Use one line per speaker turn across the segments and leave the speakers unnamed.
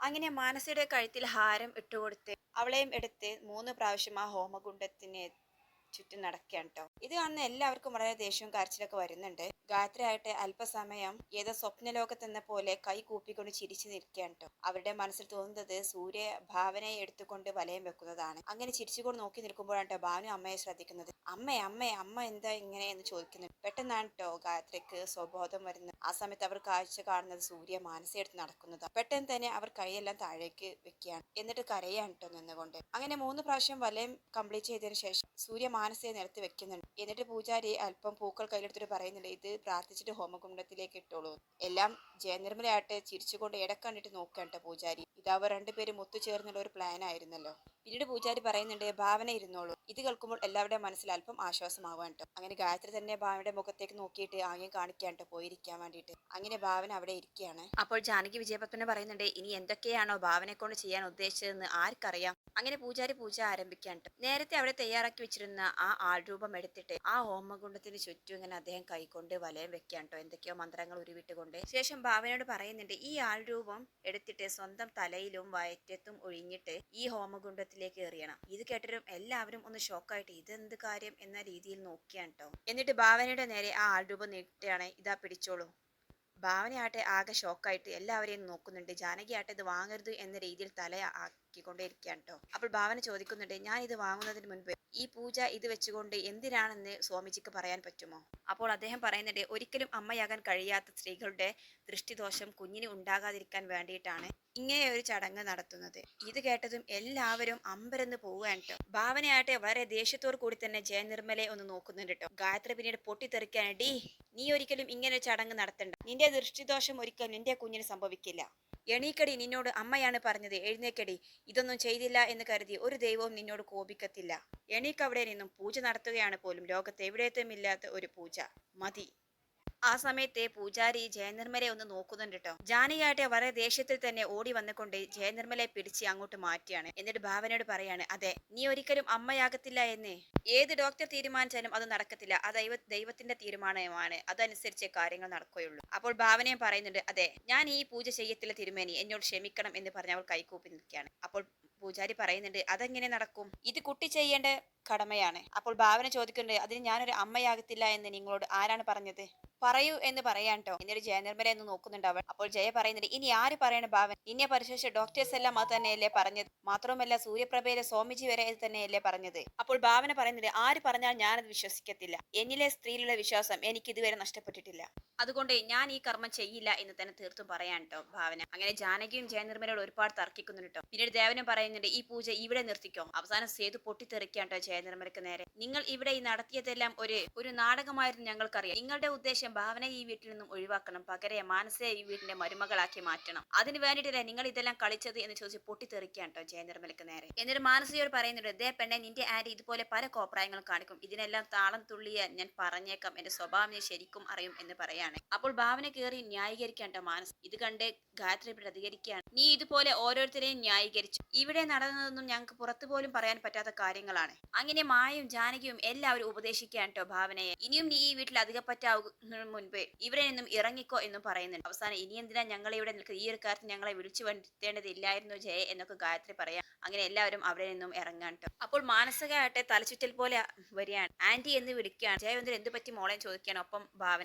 അങ്ങനെ മാനസയുടെ കഴുത്തിൽ ഹാരം ഇട്ടുകൊടുത്ത് അവളെയും എടുത്ത് 3 പ്രാവശ്യം ആ ഹോമകുണ്ടത്തിന് ചുറ്റും നടക്കുകയാണ് കേട്ടോ. ഇത് കാണുന്ന എല്ലാവർക്കും വളരെ ദേഷ്യവും കരച്ചിലൊക്കെ വരുന്നുണ്ട്. ഗായത്രി ആയിട്ട് അല്പസമയം ഏതോ സ്വപ്നലോകത്തെന്ന പോലെ കൈ കൂപ്പിക്കൊണ്ട് ചിരിച്ചു നിൽക്കുകയാണ് കേട്ടോ. അവരുടെ മനസ്സിൽ തോന്നുന്നത് സൂര്യ ഭാവനയെ എടുത്തുകൊണ്ട് വലയം വെക്കുന്നതാണ്. അങ്ങനെ ചിരിച്ചുകൊണ്ട് നോക്കി നിൽക്കുമ്പോഴാണ് കേട്ടോ ഭാവന അമ്മയെ ശ്രദ്ധിക്കുന്നത്. അമ്മ എന്താ ഇങ്ങനെ എന്ന് ചോദിക്കുന്നത്. പെട്ടെന്നാണ് കേട്ടോ ഗായത്രിക്ക് സ്വബോധം വരുന്നത്. ആ സമയത്ത് അവർ കാഴ്ച കാണുന്നത് സൂര്യ മാനസയെടുത്ത് നടക്കുന്നതാണ്. പെട്ടെന്ന് തന്നെ അവർ കൈയെല്ലാം താഴേക്ക് വെക്കുകയാണ്. എന്നിട്ട് കരയാണ് കേട്ടോ നിന്നുകൊണ്ട്. അങ്ങനെ 3 പ്രാവശ്യം വലയം കംപ്ലീറ്റ് ചെയ്തതിനു ശേഷം സൂര്യ മാനസയെ നിലത്ത് വെക്കുന്നുണ്ട്. എന്നിട്ട് പൂജാരി അല്പം പൂക്കൾ കയ്യിലെടുത്തിട്ട് പറയുന്നുണ്ട്, ഇത് പ്രാർത്ഥിച്ചിട്ട് ഹോമകുണ്ടത്തിലേക്ക് ഇട്ടോളൂ. എല്ലാം ജയനിർമ്മലയായിട്ട് ചിരിച്ചുകൊണ്ട് ഇടക്കണ്ടിട്ട് നോക്കണ്ട പൂജാരി. ഇത് അവർ രണ്ടുപേരും ഒത്തുചേർന്നുള്ള ഒരു പ്ലാൻ ആയിരുന്നല്ലോ. പിന്നീട് പൂജാരി പറയുന്നുണ്ട്, ഭാവന ഇരുന്നോളൂ. ഇത് കേൾക്കുമ്പോൾ എല്ലാവരുടെ മനസ്സിൽ അല്പം ആശ്വാസമാവാൻ കേട്ടോ. അങ്ങനെ ഗായത്രി തന്നെ ഭാവനയുടെ മുഖത്തേക്ക് നോക്കിയിട്ട് ആംഗ്യം കാണിക്കാൻ കേട്ടോ പോയിരിക്കാൻ വേണ്ടിയിട്ട്. അങ്ങനെ ഭാവന അവിടെ ഇരിക്കുകയാണ്. അപ്പോൾ ജാനകി വിജയപത്മനെ പറയുന്നുണ്ട്, ഇനി എന്തൊക്കെയാണോ ഭാവനയെ കൊണ്ട് ചെയ്യാൻ ഉദ്ദേശിച്ചതെന്ന് ആർക്കറിയാം. അങ്ങനെ പൂജാരി പൂജ ആരംഭിക്കാൻ കേട്ടോ. നേരത്തെ അവിടെ തയ്യാറാക്കി വെച്ചിരുന്ന ആ ആൾരൂപം എടുത്തിട്ട് ആ ഹോമകുണ്ടത്തിന് ചുറ്റും ഇങ്ങനെ അദ്ദേഹം കൈകൊണ്ട് വലയം വെക്കാൻ കേട്ടോ. എന്തൊക്കെയോ മന്ത്രങ്ങൾ ഉരുവിട്ടുകൊണ്ട് ശേഷം ഭാവനയോട് പറയുന്നുണ്ട്, ഈ ആൾരൂപം എടുത്തിട്ട് സ്വന്തം തലയിലും വയറ്റത്തും ഒഴിഞ്ഞിട്ട് ഈ ഹോമകുണ്ടത്തിലേക്ക് എറിയണം. ഇത് കേട്ടിട്ടും എല്ലാവരും ഒന്ന് ഷോക്കായിട്ട് ഇതെന്ത് കാര്യം എന്ന രീതിയിൽ നോക്കിയാണ് കേട്ടോ. എന്നിട്ട് ഭാവനയുടെ നേരെ ആ ആൾരൂപം നീട്ടുകയാണ്, ഇതാ പിടിച്ചോളൂ. ഭാവനയാട്ടെ ആകെ ഷോക്കായിട്ട് എല്ലാവരെയും നോക്കുന്നുണ്ട്. ജാനകിയാട്ടെ ഇത് വാങ്ങരുത് എന്ന രീതിയിൽ തല ആക്കിക്കൊണ്ടേയിരിക്കുകയാണ് കേട്ടോ. അപ്പോൾ ഭാവന ചോദിക്കുന്നുണ്ട്, ഞാൻ ഇത് വാങ്ങുന്നതിന് മുൻപ് ഈ പൂജ ഇത് വെച്ചുകൊണ്ട് എന്തിനാണെന്ന് സ്വാമിജിക്ക് പറയാൻ പറ്റുമോ? അപ്പോൾ അദ്ദേഹം പറയുന്നുണ്ട്, ഒരിക്കലും അമ്മയാകാൻ കഴിയാത്ത സ്ത്രീകളുടെ ദൃഷ്ടിദോഷം കുഞ്ഞിന് ഉണ്ടാകാതിരിക്കാൻ വേണ്ടിയിട്ടാണ് ഇങ്ങനെ ഒരു ചടങ്ങ് നടത്തുന്നത്. ഇത് കേട്ടതും എല്ലാവരും അമ്പരന്ന് പോവുകയാണ് കേട്ടോ. ഭാവനയാട്ടെ വളരെ ദേഷ്യത്തോടു കൂടി തന്നെ ജയനിർമ്മലയെ ഒന്ന് നോക്കുന്നുണ്ട് കേട്ടോ. ഗായത്രി പിന്നീട് പൊട്ടിത്തെറിക്കാണ്, ഡീ നീ ഒരിക്കലും ഇങ്ങനെ ഒരു ചടങ്ങ് നടത്തണ്ട. നിന്റെ ദൃഷ്ടിദോഷം ഒരിക്കലും നിന്റെ കുഞ്ഞിന് സംഭവിക്കില്ല. എണീക്കടി, നിന്നോട് അമ്മയാണ് പറഞ്ഞത്, എഴുന്നേക്കടി. ഇതൊന്നും ചെയ്തില്ല എന്ന് കരുതി ഒരു ദൈവവും നിന്നോട് കോപിക്കത്തില്ല. എണീക്കവിടെ നിന്നും. പൂജ നടത്തുകയാണ് പോലും, ലോകത്ത് എവിടേത്തുമില്ലാത്ത ഒരു പൂജ. മതി. ആ സമയത്തെ പൂജാരി ജയനിർമ്മലയെ ഒന്ന് നോക്കുന്നുണ്ട് കേട്ടോ. ജാനകിയാട്ടെ വളരെ ദേഷ്യത്തിൽ തന്നെ ഓടി വന്നുകൊണ്ട് ജയനിർമ്മലയെ പിടിച്ച് അങ്ങോട്ട് മാറ്റിയാണ്. എന്നിട്ട് ഭാവനയോട് പറയാണ്, അതെ, നീ ഒരിക്കലും അമ്മയാകത്തില്ല എന്ന് ഏത് ഡോക്ടർ തീരുമാനിച്ചാലും അത് നടക്കത്തില്ല. അത് ദൈവത്തിന്റെ തീരുമാനമാണ്. അതനുസരിച്ച് കാര്യങ്ങൾ നടക്കുകയുള്ളൂ. അപ്പോൾ ഭാവനയും പറയുന്നുണ്ട്, അതെ, ഞാൻ ഈ പൂജ ചെയ്യത്തില്ല തിരുമേനി, എന്നോട് ക്ഷമിക്കണം എന്ന് പറഞ്ഞ് അവൾ കൈകൂപ്പി നിൽക്കുകയാണ്. അപ്പോൾ പൂജാരി പറയുന്നുണ്ട്, അതെങ്ങനെ നടക്കും? ഇത് കുട്ടി ചെയ്യേണ്ട കടമയാണ്. അപ്പോൾ ഭാവന ചോദിക്കുന്നുണ്ട്, അതിന് ഞാനൊരു അമ്മയാകത്തില്ല എന്ന് നിങ്ങളോട് ആരാണ് പറഞ്ഞത്? പറയൂ എന്ന് പറയാൻ ട്ടോ. എന്നിട്ട് ജയനിർമ്മല എന്ന് നോക്കുന്നുണ്ട് അവൾ. അപ്പോൾ ജയ പറയുന്നുണ്ട്, ഇനി ആര് പറയണ ഭാവൻ? നിന്നെ പരിശോധിച്ച ഡോക്ടേഴ്സ് എല്ലാം അത് തന്നെയല്ലേ പറഞ്ഞത്. മാത്രമല്ല സൂര്യപ്രഭയിലെ സ്വാമിജി വരെ ഇത് തന്നെയല്ലേ പറഞ്ഞത്. അപ്പോൾ ഭാവന പറയുന്നുണ്ട്, ആര് പറഞ്ഞാൽ ഞാനത് വിശ്വസിക്കത്തില്ല. എന്നിലെ സ്ത്രീയിലുള്ള വിശ്വാസം എനിക്ക് ഇതുവരെ നഷ്ടപ്പെട്ടിട്ടില്ല. അതുകൊണ്ട് ഞാൻ ഈ കർമ്മം ചെയ്യില്ല എന്ന് തന്നെ തീർത്തും പറയാൻ ട്ടോ ഭാവന. അങ്ങനെ ജാനകിയും ജയനിർമ്മലയോട് ഒരുപാട് തർക്കിക്കുന്നുണ്ട് ട്ടോ. പിന്നീട് ദേവനും പറയുന്നുണ്ട്, ഈ പൂജ ഇവിടെ നിർത്തിക്കോ. അവസാനം സേതു പൊട്ടിത്തെറിക്കാൻ ട്ടോ ജയനിർമ്മലക്ക് നേരെ. നിങ്ങൾ ഇവിടെ ഈ നടത്തിയതെല്ലാം ഒരു നാടകമായിരുന്നു ഞങ്ങൾക്കറിയാം. നിങ്ങളുടെ ഉദ്ദേശം ഭാവനയെ ഈ വീട്ടിൽ നിന്നും ഒഴിവാക്കണം, പകരം മാനസയെ ഈ വീടിന്റെ മരുമകളാക്കി മാറ്റണം. അതിന് വേണ്ടിയിട്ടല്ലേ നിങ്ങൾ ഇതെല്ലാം കളിച്ചത് എന്ന് ചോദിച്ച് പൊട്ടിത്തെറിക്കാൻ ട്ടോ ജയനിർമ്മലക്ക് നേരെ. എന്നിട്ട് മാനസയോട് പറയുന്നുണ്ട്, ദേ പെണ്ണെ, നിന്റെ ആന്റി ഇതുപോലെ പല കോപ്രായങ്ങളും കാണിക്കും. ഇതിനെല്ലാം താളം തുള്ളിയ ഞാൻ പറഞ്ഞേക്കാം, എന്റെ സ്വഭാവം നീ ശരിക്കും അറിയും എന്ന് പറയാണ്. അപ്പോൾ ഭാവന കയറി ന്യായീകരിക്കാൻ ട്ടോ മാനസ. ഇത് കണ്ട് ഗായത്രി പ്രതികരിക്കുകയാണ്, നീ ഇതുപോലെ ഓരോരുത്തരെയും ന്യായീകരിച്ചു. ഇവിടെ നടന്നതൊന്നും ഞങ്ങൾക്ക് പുറത്തു പോലും പറയാൻ പറ്റാത്ത കാര്യങ്ങളാണ്. അങ്ങനെ മായയും ജാനകിയും എല്ലാവരും ഉപദേശിക്കാൻ ട്ടോ ഭാവനയെ. ഇനിയും നീ ഈ വീട്ടിൽ അധികപ്പറ്റാവുന്ന മുൻപ് ഇവിടെ നിന്നും ഇറങ്ങിക്കോ എന്നും പറയുന്നുണ്ട്. അവസാനം ഇനി എന്തിനാ ഞങ്ങളെ ഇവിടെ നിൽക്കുക, ഈ ഒരു കാര്യത്തിൽ ഞങ്ങളെ വിളിച്ചു വരുത്തേണ്ടതില്ലായിരുന്നു ജയ എന്നൊക്കെ ഗായത്രി പറയാം. അങ്ങനെ എല്ലാവരും അവിടെ നിന്നും ഇറങ്ങാൻ ട്ടോ. അപ്പോൾ മാനസികമായിട്ട് തലചുറ്റൽ പോലെ വരികയാണ്. ആന്റി എന്ന് വിളിക്കുകയാണ്. ജയ വന്നിട്ട് എന്ത് പറ്റി മോളെ ചോദിക്കുകയാണ്. ഒപ്പം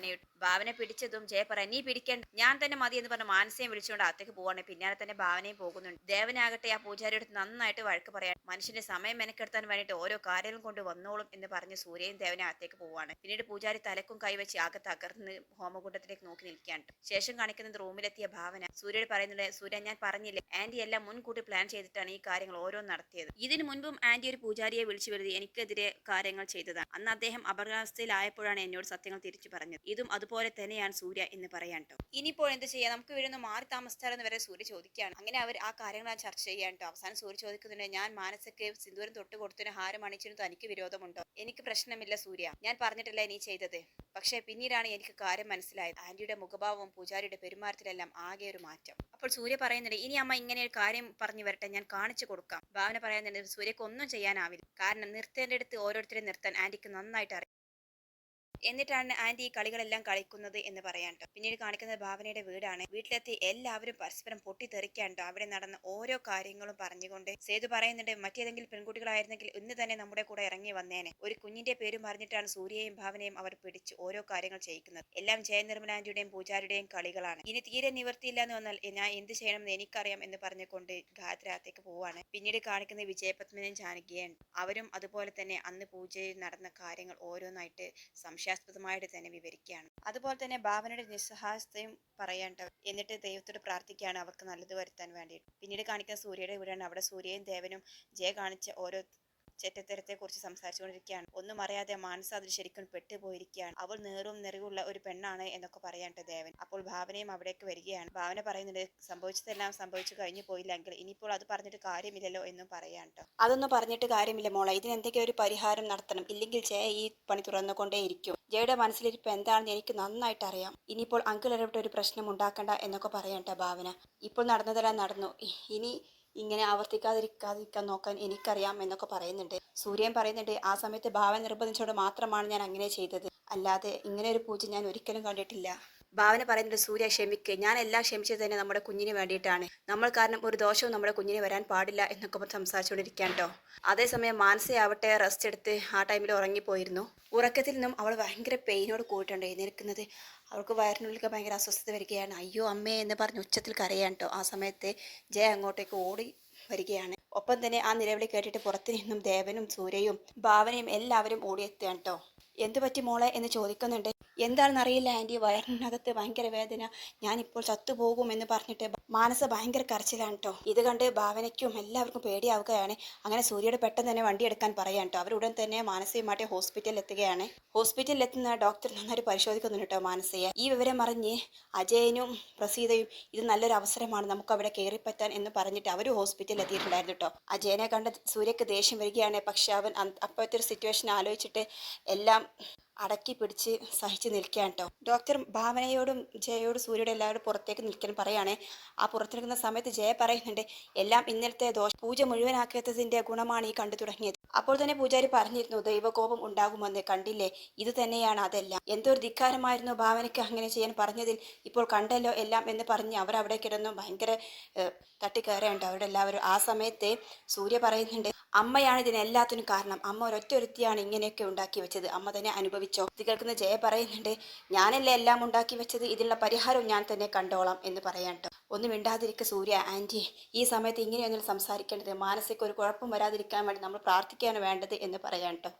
ഭാവന പിടിച്ചതും ജയ പറയാൻ, നീ പിടിക്കേണ്ട, ഞാൻ തന്നെ മതി എന്ന് പറഞ്ഞ മാനസയും വിളിച്ചുകൊണ്ട് അകത്തേക്ക് പോവാണ്. പിന്നാലെ തന്നെ ഭാവനയും പോകുന്നുണ്ട്. ദേവനാകട്ടെ ആ പൂജാരിയുടെ നന്നായിട്ട് വഴക്ക് പറയാൻ, മനുഷ്യന്റെ സമയം മെനക്കെടുത്താൻ വേണ്ടിയിട്ട് ഓരോ കാര്യങ്ങളും കൊണ്ട് വന്നോളും എന്ന് പറഞ്ഞ് സൂര്യയും ദേവനെ അകത്തേക്ക് പോവാണ്. പിന്നീട് പൂജാരി തലക്കും കൈവച്ച് ആകെ തകർന്ന് ഹോമകുണ്ടത്തിലേക്ക് നോക്കി നിൽക്കുകയാണ്. ശേഷം കാണിക്കുന്നത് റൂമിലെത്തിയ ഭാവന സൂര്യയോട് പറയുന്നുണ്ട്, സൂര്യ, ഞാൻ പറഞ്ഞില്ലേ, ആന്റി എല്ലാം മുൻകൂട്ടി പ്ലാൻ ചെയ്തിട്ടാണ് ഈ കാര്യങ്ങൾ ഓരോന്ന് നടത്തിയത്. ഇതിനു മുൻപും ആന്റി ഒരു പൂജാരിയെ വിളിച്ചു വരുത്തി എനിക്കെതിരെ കാര്യങ്ങൾ ചെയ്തതാണ്. അന്ന് അദ്ദേഹം അപകടാവസ്ഥയിലായപ്പോഴാണ് എന്നോട് സത്യങ്ങൾ തിരിച്ചു പറഞ്ഞത്. ഇതും അതുപോലെ തന്നെയാണ് സൂര്യ എന്ന് പറയാൻ ട്ടോ. ഇനിയിപ്പോൾ എന്ത് ചെയ്യാം, നമുക്ക് ഇവിടെ നിന്ന് മാറി താമസിച്ചാലെന്ന് വരെ സൂര്യ ചോദിക്കുകയാണ്. അങ്ങനെ അവർ ആ കാര്യങ്ങൾ ചർച്ച ചെയ്യാൻ ട്ടോ. അവസാനം സൂര്യ ചോദിക്കുന്നുണ്ട്, ഞാൻ മാനസയ്ക്ക് സിന്ദൂരം തൊട്ട് കൊടുത്തതിന് ഹാരം അണിച്ചിരുന്നു തനിക്ക് വിരോധമുണ്ടോ? എനിക്ക് പ്രശ്നമില്ല സൂര്യ, ഞാൻ പറഞ്ഞിട്ടല്ലേ നീ ചെയ്തത്. പക്ഷേ പിന്നീടാണ് എനിക്ക് കാര്യം മനസ്സിലായത്. ആന്റിയുടെ മുഖഭാവവും പൂജാരിയുടെ പെരുമാറ്റത്തിലെല്ലാം ആകെ ഒരു മാറ്റം. അപ്പോൾ സൂര്യ പറയുന്നുണ്ട്, ഇനി അമ്മ ഇങ്ങനെ ഒരു കാര്യം പറഞ്ഞു വരട്ടെ, ഞാൻ കാണിച്ചു കൊടുക്കാം. ഭാവന പറയുന്നുണ്ട്, സൂര്യക്ക് ഒന്നും ചെയ്യാനാവില്ല. കാരണം നിർത്തേണ്ടടുത്ത് ഓരോരുത്തരെ നിർത്താൻ ആന്റിക്ക് നന്നായിട്ട് അറിയാം. എന്നിട്ടാണ് ആന്റി ഈ കളികളെല്ലാം കളിക്കുന്നത് എന്ന് പറയാൻ ട്ടോ. പിന്നീട് കാണിക്കുന്നത് ഭാവനയുടെ വീടാണ്. വീട്ടിലെത്തി എല്ലാവരും പരസ്പരം പൊട്ടിത്തെറിക്കാൻ ട്ടോ. അവിടെ നടന്ന ഓരോ കാര്യങ്ങളും പറഞ്ഞുകൊണ്ട് സേതു പറയുന്നുണ്ട്, മറ്റേതെങ്കിലും പെൺകുട്ടികളായിരുന്നെങ്കിൽ ഇന്ന് തന്നെ നമ്മുടെ കൂടെ ഇറങ്ങി വന്നേനെ. ഒരു കുഞ്ഞിന്റെ പേര് പറഞ്ഞിട്ടാണ് സൂര്യയെയും ഭാവനയും അവർ പിടിച്ച് ഓരോ കാര്യങ്ങൾ ചെയ്യിക്കുന്നത്. എല്ലാം ജയനിർമ്മല ആന്റിയുടെയും പൂജാരിയുടെയും കളികളാണ്. ഇനി തീരെ നിവർത്തിയില്ല എന്ന് വന്നാൽ ഞാൻ എന്ത് ചെയ്യണമെന്ന് എനിക്കറിയാം എന്ന് പറഞ്ഞുകൊണ്ട് ഗായത്രി അകത്തേക്ക് പോവാണ്. പിന്നീട് കാണിക്കുന്നത് വിജയപത്മനെയും ജാനകിയെയും. അവരും അതുപോലെ തന്നെ അന്ന് പൂജയിൽ നടന്ന കാര്യങ്ങൾ ഓരോന്നായിട്ട് സംശയാസ്പദമായിട്ട് തന്നെ വിവരിക്കുകയാണ്. അതുപോലെ തന്നെ ഭാവനയുടെ നിസ്സഹായതയും പറയാണ്ട് എന്നിട്ട് ദൈവത്തോട് പ്രാർത്ഥിക്കുകയാണ് അവർക്ക് നല്ലത് വരുത്താൻ വേണ്ടിയിട്ട്. പിന്നീട് കാണിക്കുന്ന സൂര്യയുടെ വീടാണ്. അവിടെ സൂര്യയും ദേവനും ജയ കാണിച്ച ഓരോ ചെറ്റത്തരത്തെ കുറിച്ച് സംസാരിച്ചുകൊണ്ടിരിക്കുകയാണ്. ഒന്നും അറിയാതെ മാനസ അതിൽ ശരിക്കും പെട്ടുപോയിരിക്കുകയാണ്. അവൾ നേറും നിറവുള്ള ഒരു പെണ്ണാണ് എന്നൊക്കെ പറയാണ്ട് ദേവൻ. അപ്പോൾ ഭാവനയും അവിടേക്ക് വരികയാണ്. ഭാവന പറയുന്നുണ്ട്, സംഭവിച്ചതെല്ലാം സംഭവിച്ചു കഴിഞ്ഞു പോയില്ലെങ്കിൽ ഇനിയിപ്പോൾ അത് പറഞ്ഞിട്ട് കാര്യമില്ലല്ലോ എന്നും പറയാട്ടോ. അതൊന്നും പറഞ്ഞിട്ട് കാര്യമില്ല മോളെ, ഇതിനെന്തെങ്കിലും ഒരു പരിഹാരം നടത്തണം, ഇല്ലെങ്കിൽ ജയ ഈ പണി തുറന്നുകൊണ്ടേയിരിക്കും. ജയയുടെ മനസ്സിലിരിപ്പ് എന്താണെന്ന് എനിക്ക് നന്നായിട്ട് അറിയാം. ഇനിയിപ്പോൾ അങ്കിൾ ഇടപെട്ട് ഒരു പ്രശ്നം ഉണ്ടാക്കണ്ട എന്നൊക്കെ പറയാട്ടോ ഭാവന. ഇപ്പോൾ നടന്നതെല്ലാം നടന്നു, ഇനി ഇങ്ങനെ ആവർത്തിക്കാതിരിക്കാൻ നോക്കാൻ എനിക്കറിയാം എന്നൊക്കെ പറയുന്നുണ്ട്. സൂര്യൻ പറയുന്നുണ്ട്, ആ സമയത്ത് ഭാവന നിർബന്ധിച്ചോട് മാത്രമാണ് ഞാൻ അങ്ങനെ ചെയ്തത്, അല്ലാതെ ഇങ്ങനെ ഒരു പൂജ ഞാൻ ഒരിക്കലും കണ്ടിട്ടില്ല. ഭാവന പറയുന്നുണ്ട്, സൂര്യ ക്ഷമിക്ക്, ഞാൻ എല്ലാം ക്ഷമിച്ചത് തന്നെ നമ്മുടെ കുഞ്ഞിന് വേണ്ടിയിട്ടാണ്. നമ്മൾ കാരണം ഒരു ദോഷവും നമ്മുടെ കുഞ്ഞിന് വരാൻ പാടില്ല എന്നൊക്കെ സംസാരിച്ചുകൊണ്ടിരിക്കാൻ കേട്ടോ. അതേസമയം മാനസയാവട്ടെ റെസ്റ്റ് എടുത്ത് ആ ടൈമിൽ ഉറങ്ങിപ്പോയിരുന്നു. ഉറക്കത്തിൽ നിന്നും അവൾ ഭയങ്കര പെയിനോട് കൂടിയിട്ടുണ്ട് എഴുന്നേൽക്കുന്നത്. അവൾക്ക് വയറിനുള്ളിൽ ഭയങ്കര അസ്വസ്ഥത വരികയാണ്. അയ്യോ അമ്മേ എന്ന് പറഞ്ഞ് ഉച്ചത്തിൽ കരയാണ് കേട്ടോ. ആ സമയത്ത് ജയ അങ്ങോട്ടേക്ക് ഓടി വരികയാണ്. ഒപ്പം തന്നെ ആ നിലവിളി കേട്ടിട്ട് പുറത്തു നിന്നും ദേവനും സൂര്യയും ഭാവനയും എല്ലാവരും ഓടിയെത്തുകയാണ് കേട്ടോ. എന്തു പറ്റി മോളെ എന്ന് ചോദിക്കുന്നുണ്ട്. എന്താണെന്നറിയില്ല ആൻറ്റി, വയറിനകത്ത് ഭയങ്കര വേദന, ഞാനിപ്പോൾ ചത്തുപോകുമെന്ന് പറഞ്ഞിട്ട് മാനസ ഭയങ്കര കരച്ചിലാണ് കേട്ടോ. ഇത് കണ്ട് ഭാവനയ്ക്കും എല്ലാവർക്കും പേടിയാവുകയാണ്. അങ്ങനെ സൂര്യയുടെ പെട്ടെന്ന് തന്നെ വണ്ടി എടുക്കാൻ പറയാൻ കേട്ടോ. അവരുടൻ തന്നെ മാനസയുമായിട്ട് ഹോസ്പിറ്റലിൽ എത്തുകയാണ്. ഹോസ്പിറ്റലിൽ എത്തുന്ന ഡോക്ടർ നന്നായിട്ട് പരിശോധിക്കുന്നുണ്ട് കേട്ടോ മാനസയെ. ഈ വിവരം അറിഞ്ഞ് അജയനും പ്രസീതയും ഇത് നല്ലൊരു അവസരമാണ് നമുക്ക് അവിടെ കയറിപ്പറ്റാൻ എന്ന് പറഞ്ഞിട്ട് അവർ ഹോസ്പിറ്റലിൽ എത്തിയിട്ടുണ്ടായിരുന്നു കേട്ടോ. അജയനെ കണ്ട് സൂര്യക്ക് ദേഷ്യം വരികയാണ്. പക്ഷെ അവൻ അപ്പോഴത്തെ ഒരു സിറ്റുവേഷൻ ആലോചിച്ചിട്ട് എല്ലാം അടക്കി പിടിച്ച് സഹിച്ച് നിൽക്കുകയാണ് കേട്ടോ. ഡോക്ടർ ഭാവനയോടും ജയയോടും സൂര്യയോടും എല്ലാവരും പുറത്തേക്ക് നിൽക്കാൻ പറയുകയാണ്. ആ പുറത്ത് നിൽക്കുന്ന സമയത്ത് ജയ പറയുന്നുണ്ട്, എല്ലാം ഇന്നലത്തെ പൂജ മുഴുവനാക്കിയതിൻ്റെ ഗുണമാണ് ഈ കണ്ടു തുടങ്ങിയത്. അപ്പോൾ തന്നെ പൂജാരി പറഞ്ഞിരുന്നു ദൈവകോപം ഉണ്ടാകുമെന്ന്, കണ്ടില്ലേ, ഇത് തന്നെയാണ് അതെല്ലാം. എന്തൊരു ധിക്കാരമായിരുന്നു ഭാവനയ്ക്ക് അങ്ങനെ ചെയ്യാൻ പറഞ്ഞതിൽ, ഇപ്പോൾ കണ്ടല്ലോ എല്ലാം എന്ന് പറഞ്ഞ് അവർ അവിടെ കിടന്നു ഭയങ്കര തട്ടിക്കയറുണ്ട് അവരുടെ എല്ലാവരും. ആ സമയത്ത് സൂര്യ പറയുന്നുണ്ട്, അമ്മയാണ് ഇതിനെല്ലാത്തിനും കാരണം, അമ്മ ഒരൊറ്റൊരുത്തിയാണ് ഇങ്ങനെയൊക്കെ ഉണ്ടാക്കി വെച്ചത്, അമ്മ തന്നെ അനുഭവിച്ചോ. ഇത് കേൾക്കുന്ന ജയ പറയുന്നുണ്ട്, ഞാനല്ലേ എല്ലാം ഉണ്ടാക്കി വെച്ചത്, ഇതിനുള്ള പരിഹാരവും ഞാൻ തന്നെ കണ്ടോളാം എന്ന് പറയാൻ കേട്ടോ. ഒന്നും മിണ്ടാതിരിക്കുക സൂര്യ ആൻറ്റി, ഈ സമയത്ത് ഇങ്ങനെയൊന്നും സംസാരിക്കേണ്ടത്, മാനസിക ഒരു കുഴപ്പം വരാതിരിക്കാൻ വേണ്ടി നമ്മൾ പ്രാർത്ഥിക്കുകയാണ് വേണ്ടത് എന്ന് പറയാൻ കേട്ടോ.